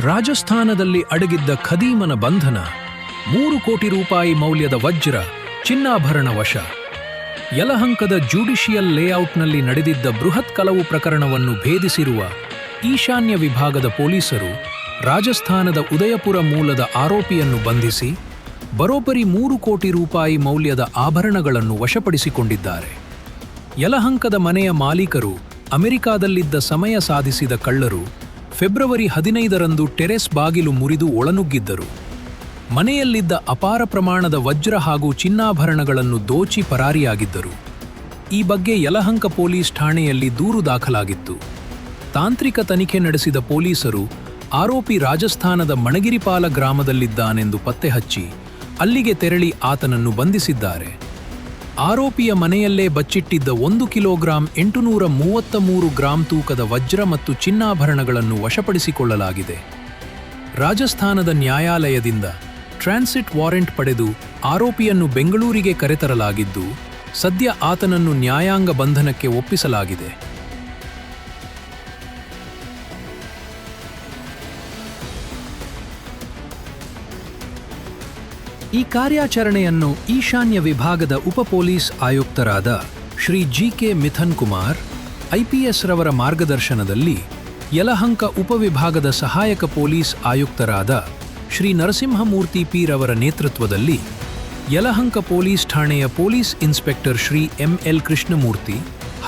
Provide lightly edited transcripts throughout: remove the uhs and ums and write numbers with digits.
ರಾಜಸ್ಥಾನದಲ್ಲಿ ಅಡಗಿದ್ದ ಖದೀಮನ ಬಂಧನ, 3 ಕೋಟಿ ರೂಪಾಯಿ ಮೌಲ್ಯದ ವಜ್ರ, ಚಿನ್ನಾಭರಣ ವಶ. ಯಲಹಂಕದ ಜ್ಯುಡಿಷಿಯಲ್ ಲೇಔಟ್ನಲ್ಲಿ ನಡೆದಿದ್ದ ಬೃಹತ್ ಕಳವು ಪ್ರಕರಣವನ್ನು ಭೇದಿಸಿರುವ ಈಶಾನ್ಯ ವಿಭಾಗದ ಪೊಲೀಸರು ರಾಜಸ್ಥಾನದ ಉದಯಪುರ ಮೂಲದ ಆರೋಪಿಯನ್ನು ಬಂಧಿಸಿ ಬರೋಬ್ಬರಿ 3 ಕೋಟಿ ರೂಪಾಯಿ ಮೌಲ್ಯದ ಆಭರಣಗಳನ್ನು ವಶಪಡಿಸಿಕೊಂಡಿದ್ದಾರೆ. ಯಲಹಂಕದ ಮನೆಯ ಮಾಲೀಕರು ಅಮೆರಿಕಾದಲ್ಲಿದ್ದ ಸಮಯ ಸಾಧಿಸಿದ ಕಳ್ಳರು ಫೆಬ್ರವರಿ 15ರಂದು ಟೆರೆಸ್ ಬಾಗಿಲು ಮುರಿದು ಒಳನುಗ್ಗಿದ್ದರು. ಮನೆಯಲ್ಲಿದ್ದ ಅಪಾರ ಪ್ರಮಾಣದ ವಜ್ರ ಹಾಗೂ ಚಿನ್ನಾಭರಣಗಳನ್ನು ದೋಚಿ ಪರಾರಿಯಾಗಿದ್ದರು. ಈ ಬಗ್ಗೆ ಯಲಹಂಕ ಪೊಲೀಸ್ ಠಾಣೆಯಲ್ಲಿ ದೂರು ದಾಖಲಾಗಿತ್ತು. ತಾಂತ್ರಿಕ ತನಿಖೆ ನಡೆಸಿದ ಪೊಲೀಸರು ಆರೋಪಿ ರಾಜಸ್ಥಾನದ ಮಣಗಿರಿಪಾಲ ಗ್ರಾಮದಲ್ಲಿದ್ದಾನೆಂದು ಪತ್ತೆ ಹಚ್ಚಿ ಅಲ್ಲಿಗೆ ತೆರಳಿ ಆತನನ್ನು ಬಂಧಿಸಿದ್ದಾರೆ. ಆರೋಪಿಯ ಮನೆಯಲ್ಲೇ ಬಚ್ಚಿಟ್ಟಿದ್ದ 1 ಕಿಲೋಗ್ರಾಂ 833 ಗ್ರಾಂ ತೂಕದ ವಜ್ರ ಮತ್ತು ಚಿನ್ನಾಭರಣಗಳನ್ನು ವಶಪಡಿಸಿಕೊಳ್ಳಲಾಗಿದೆ. ರಾಜಸ್ಥಾನದ ನ್ಯಾಯಾಲಯದಿಂದ ಟ್ರಾನ್ಸಿಟ್ ವಾರೆಂಟ್ ಪಡೆದು ಆರೋಪಿಯನ್ನು ಬೆಂಗಳೂರಿಗೆ ಕರೆತರಲಾಗಿದ್ದು, ಸದ್ಯ ಆತನನ್ನು ನ್ಯಾಯಾಂಗ ಬಂಧನಕ್ಕೆ ಒಪ್ಪಿಸಲಾಗಿದೆ. ಈ ಕಾರ್ಯಾಚರಣೆಯನ್ನು ಈಶಾನ್ಯ ವಿಭಾಗದ ಉಪ ಪೊಲೀಸ್ ಆಯುಕ್ತರಾದ ಶ್ರೀ ಜಿ.ಕೆ. ಮಿಥನ್ ಕುಮಾರ್ ಐಪಿಎಸ್ ರವರ ಮಾರ್ಗದರ್ಶನದಲ್ಲಿ ಯಲಹಂಕ ಉಪವಿಭಾಗದ ಸಹಾಯಕ ಪೊಲೀಸ್ ಆಯುಕ್ತರಾದ ಶ್ರೀ ನರಸಿಂಹಮೂರ್ತಿ ಪಿ ರವರ ನೇತೃತ್ವದಲ್ಲಿ ಯಲಹಂಕ ಪೊಲೀಸ್ ಠಾಣೆಯ police inspector Shri ML. Krishnamurthy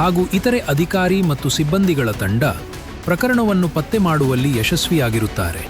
ಹಾಗೂ ಇತರೆ ಅಧಿಕಾರಿ ಮತ್ತು ಸಿಬ್ಬಂದಿಗಳ ತಂಡ ಪ್ರಕರಣವನ್ನು ಪತ್ತೆ ಮಾಡುವಲ್ಲಿ ಯಶಸ್ವಿಯಾಗಿರುತ್ತಾರೆ.